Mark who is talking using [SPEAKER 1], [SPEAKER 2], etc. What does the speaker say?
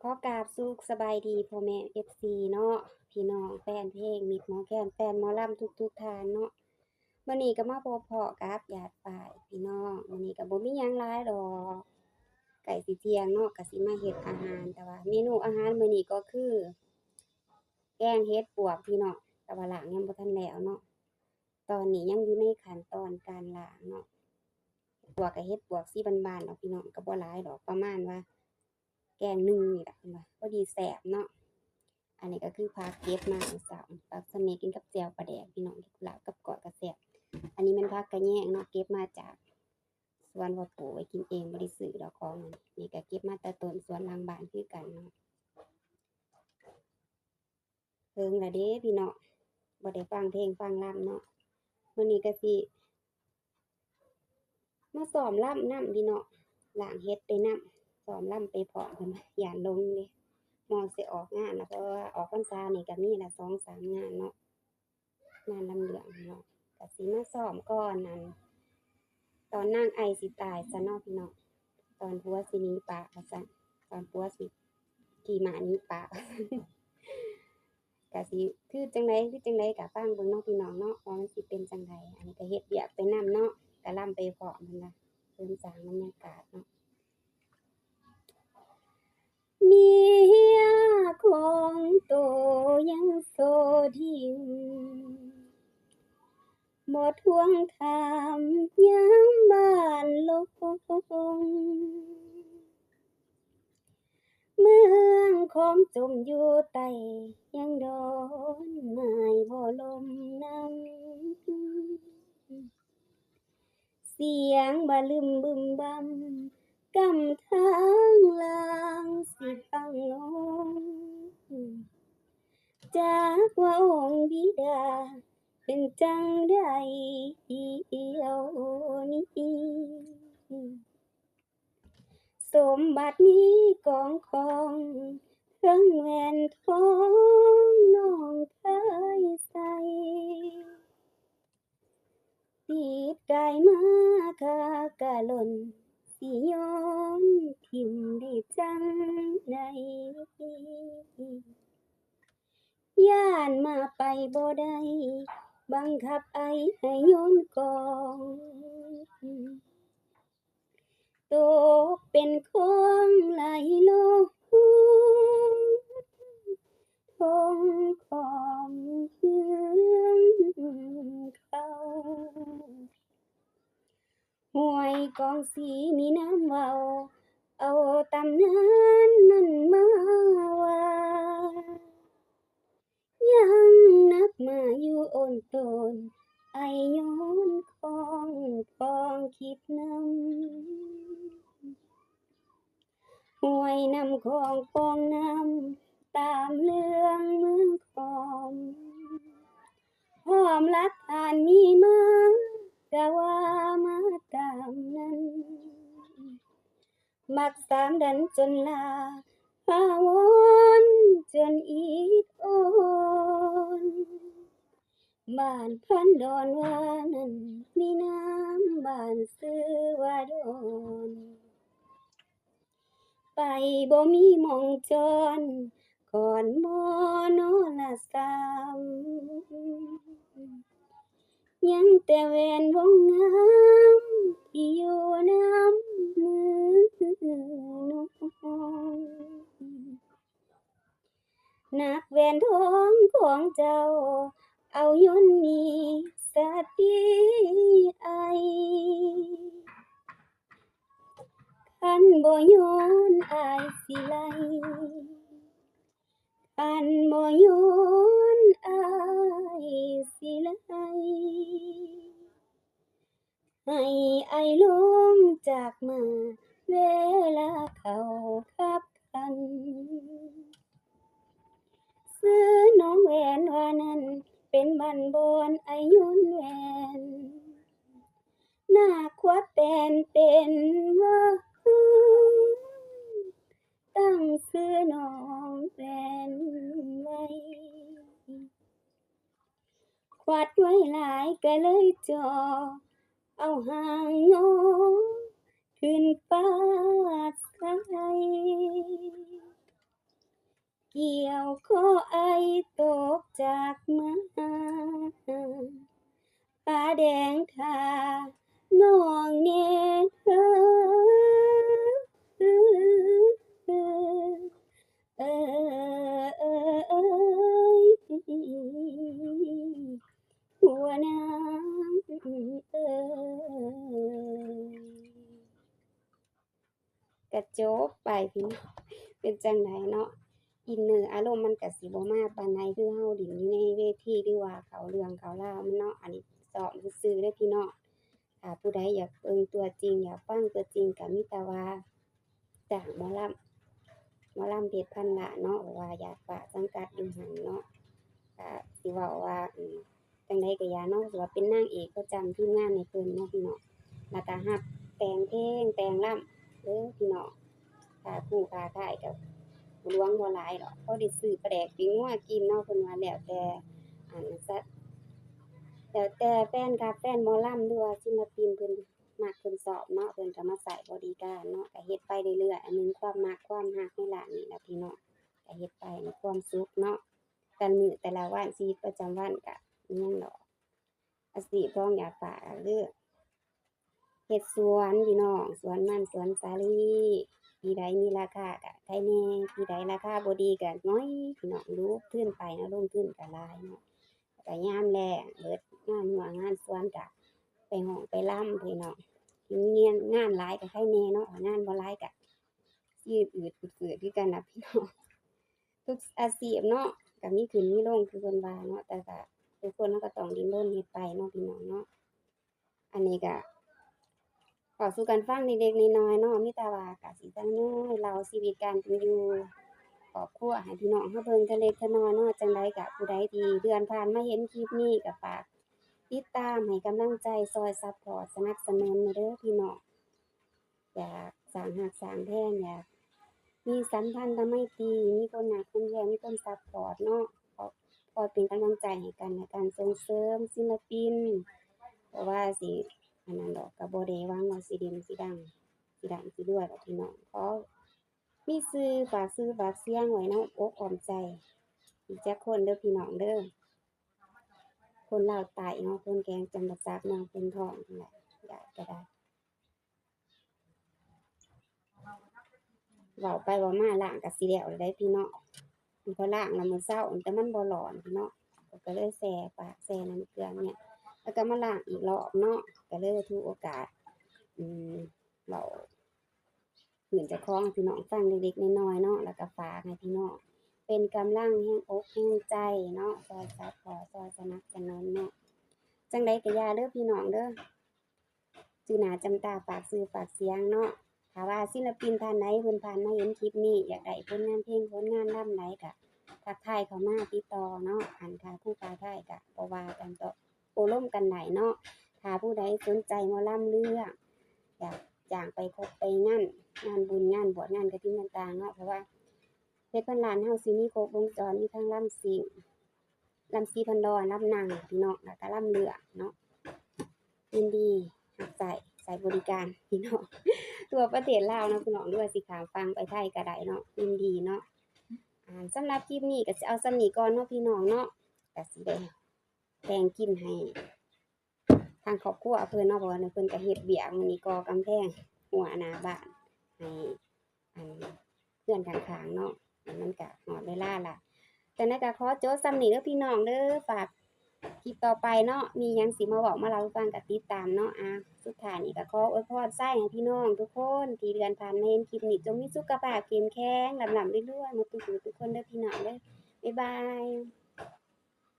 [SPEAKER 1] อกราบสบายดีพ่อแม่ FC เนาะพี่น้องแฟนเพลงมิตรหมอแคนแฟนหมอลำทุกท่านเนาะมื้อนี้ก็มาพบพ้อกับญาติฝ่ายพี่น้องมื้อนี้ก็บ่มีหยังหลายดอกใกล้สิเที่ยงเนาะก็สิมาเฮ็ดอาหารแต่ว่าเมนูอาหารมื้อนี้ก็คือแกงเห็ดปวกพี่น้องแต่ว่าล้างยังบ่ทันแล้วเนาะตอนนี้ยังอยู่ในขั้นตอนการล้างเนาะปวกก็เฮ็ดปวกสีบ้านๆเนาะพี่น้องก็บ่หลายดอกประมาณว่าแกงหนึ่งนี่ล่ะเพิ่นว่าพอดีแซ่บเนาะ อันนี้ก็คือผักเก็บมามื้อเช้าผักสะเม็ดกินกับแจ่วปลาแดกพี่น้องลาบกับก้อยก็แซ่บอันนี้แม่นผักกะแยงเนาะเก็บมาจากสวนพ่อปลูกไว้กินเองบ่ได้ซื้อดอกของมันนี่ก็เก็บมาแต่ต้นสวนหลังบ้านคือกันเนาะเฮิงละเด้พี่น้องบ่ได้ฟังเพลงฟังรำเนาะมื้อนี้ก็สิมาซ้อมรำนำพี่น้องล้างเฮ็ดไปนำซ้อมรำไปพร้อมเพิ่นว่าย้านลงเด้มอสิออกงานน่ะเพราะว่าออกพรรษานี่ก็มีละ2-3งานเนาะ งานลำเหลืองเนาะก็สิมาซ้อมก่อนนั้นตอนนางไอสิตายซะเนาะพี่น้องตอนผัวสิหนีปากว่าซั่นตอนผัวสิขี่ม้าหนีปากก็สิคือจังไดก็ฟังเบิ่งเนาะพี่น้องเนาะว่ามันสิเป็นจั่งใดอันนี้ก็เฮ็ดเวียกไปนำเนาะก็รำไปพร้อมนั่นล่ะเสริมสร้างบรรยากาศเนาะเมียของโตยังโสถิม บ่ทวงถามยามบ้านลงเมืองของจมอยู่ใต้ยังดอนไม้บ่ลมนำเสียงบ่ลึมบึมบำกำทางลางสิพังลงจากว่าองค์บิดา เป็นจั่งใดเดี๋ยวนี้สมบัติมีกองของเครื่องแหวนทองน้องเคยใส่ติดกายมาคากะหล่นสิย้อนทิ่มได้จั่งใดย้านมาไปบ่ได้บังคับไอให้โยนกองตกเป็นของไหลลงทงของเฮือนเขาห้วยกองสีมีน้ำเว้าเอาตำนานนั้นมาว่ายังนักมาอยู่โอนโตนไอย้อนของปองคิดนำห้วยน้ำของปองน้ำตามเรื่องเมืองขอมพร้อมหลักฐานมีมากะว่ามาตามนั้นมักสามดันจนลาพาวนจนอีกโอนบ้านพันดอนว่านั้นมีน้ำบ้านซื้อว่าดอนไปบ่มีหม้องจอนก่อนบ่นอละสามยังแต่แหวนวงงามที่อยู่น้ำมือน้องนักแหวนทองของเจ้าเอายนต์นี้สะติไอคันบ่โยนอายสิไล่คันบ่โยนอายสิไล่ให้อายลงจากมาเวลาเขาคับคันซื้อน้องแหวนว่านั้นเป็นบ้านบอนอายยนต์แหวนหน้าควดแปนเป็นว่าตั้งซื้อน้องแหวนไว้ควาดไว้หลายก็เลยจอเอาหางงอขึ้นฟ้าใส ขอไอตกจากมาป้าแดงท่าน้องแน่เด้อ เอยหัวนางเอยก็จบไปพี่น้องเป็นจั่งใดเนาะอินเนอร์อารมณ์มันก็สิบ่มาปานใดคือเฮาเล่นอยู่ในเวทีหรือว่าเข้าเรื่องเข้าราวมันเนาะอันนี้ซ้อมซื่อๆเด้อพี่น้องถ้าผู้ใดอยากเบิ่งตัวจริงอยากฟังตัวจริงก็มีแต่ว่าจ้างหมอลำเพชรพันล้านเนาะว่าอยากฝากสังกัดอยู่หั้นเนาะ ก็สิเว้าว่าจั่งใดก็อย่าเนาะสิว่าเป็นนางเอกประจำทีมงานให้เพิ่นเนาะพี่น้องแล้วก็รับแต่งเพลงแต่งรำเด้อพี่น้องค่าครูค่าค่ายก็บ่หลวงบ่หลายดอกพอได้ซื้อปลาแดกปิ้งงัวกินเนาะเพิ่นว่าแล้วแต่อันซะแล้วแต่แฟนคลับแฟนหมอลำหรือว่าศิลปินเพิ่นมักเพิ่นชอบเนาะเพิ่นก็มาใช้บริการเนาะก็เฮ็ดไปเรื่อยๆอันหนึ่งความมักความรักนี่ล่ะนี่ล่ะพี่น้องก็เฮ็ดไปมีความสุขเนาะ แต่มื้อแต่ละวันชีวิตประจำวันก็อิหยังดอกอาชีพของอยากฝากก็คือเฮ็ดสวนพี่น้องสวนมันสวนสาลีปีใดมีราคาก็ไถแหน่ปีใดราคาบ่ดีก็น้อยพี่น้องรุทุนไปเนาะลงทุนก็หลายเนาะแล้วก็ยามแล้งเบิดงานหัวงานสวนก็ไปฮ้องไปรำพี่น้องมีเงียนงานหลายก็ไถแหน่เนาะถ้างานบ่หลายก็ยืดอืดฝืดๆคือกันน่ะพี่น้อง ทุกอาชีพเนาะก็มีขึ้นมีลงคือเพิ่นว่าเนาะแต่ก็ทุกคนเราก็ต้องดิ้นรนเฮ็ดไปเนาะพี่น้องเนาะอันนี้ก็เว้าสู่กันฟังเล็กๆน้อยๆเนาะมีแต่ว่าก็สิจั่งน้อยเล่าชีวิตการเป็นอยู่ครอบครัวให้พี่น้องเราเบิ่งแต่เล็กแต่น้อยเนาะจั่งใดก็ผู้ใดที่เลื่อนผ่านมาเห็นคลิปนี้ก็ฝากติดตามให้กำลังใจช่วยซัปพอร์ตสนับสนุนแหน่เด้อพี่น้องอยากสร้างรักสร้างแพงอยาก มีสัมพันธไมตรีมีคนหักคนแพงมีคนซัปพอร์ตเนาะคอยเป็นกำลังใจให้กันและกันส่งเสริมศิลปินบ่ว่าสิอันนั้นดอกก็บ่ได้หวังว่าสิเด่นสิดังสิรวยดอกพี่น้องขอมีชื่อฝากเสียงไว้ในอกอ้อมใจอีกจักคนเด้อพี่น้องเด้อคนลาวใต้เนาะคนแกงจังหวัดตากเมืองเพิ่นท้องนั่นแหละอยากก็ได้ เว้าไปเว้ามาล้างก็สิแล้วแล้วได้พี่น้องพอล้างแล้วมื้อเช้าแต่มันบ่ร้อนพี่น้องก็เลยแช่ปากแช่น้ำเกลือเนี่ยแล้วก็มาล้างอีกรอบเนาะก็เลยถือโอกาสอืมเว้าพื้นเจ้าของให้พี่น้องฟังเล็กๆน้อยๆเนาะแล้วก็ฝากให้พี่น้องเป็นกำลังแห่งอกแห่งใจเนาะช่วยซัปพอร์ตช่วยสนับสนุนเนาะจั่งใดก็อย่าเด้อพี่น้องเด้อ จือหน้าจำตาฝากชื่อฝากเสียงเนาะถ้าว่าศิลปินท่านใดเพิ่นผ่านมาเห็นคลิปนี้อยากได้ผลงานเพลงผลงานรำใดก็ทักทายเข้ามาติดต่อเนาะอันถ้าผู้ค้าขายก็บ่ว่ากันต่อโอ้ร่วมกันได้เนาะถ้าผู้ใดสนใจหมอลำเรื่องอยากจ้างไปพบไปงานบุญงานบวชงานกฐินต่างๆเนาะเพราะว่าเพชรพันล้านเฮาสิมีครบวงจรมีทั้งรำซิ่งรำสีพันดอนรำนางพี่น้องแล้วก็รำเรือเนาะ ยินดีรับใช้บริการพี่น้องทั่วประเทศลาวเนาะพี่น้องหรือว่าสิข้ามฝั่งไปไทยก็ได้เนาะยินดีเนาะสำหรับคลิปนี้ก็สิเอาส่ำนี้ก่อนเนาะพี่น้องเนาะก็สิได้แบ่งกินให้ทางครอบครัวเพิ่นเนาะเพราะว่าเพิ่นก็เฮ็ดเวียกมื้อนี้ก่อกำแพงหัวหน้าบ้านให้อันเพื่อนข้างๆเนาะมันก็ฮอดเวลาละจังได๋ก็ขอจบส่ำนี้เด้อพี่น้องเด้อฝาก คลิปต่อไปเนาะมีหยังสิมาเว้ามาเล่าให้ฟังก็ติดตามเนาะสุดท้ายนี้ก็ขออวยพรไส้ให้พี่น้องทุกคนที่เดินผ่านมาเห็นคลิปนี้จงมีสุขภาพเข้มแข็งร่ำๆรวยๆหมดทุกผู้ทุกคนเด้อพี่น้องเด้อบ๊ายบาย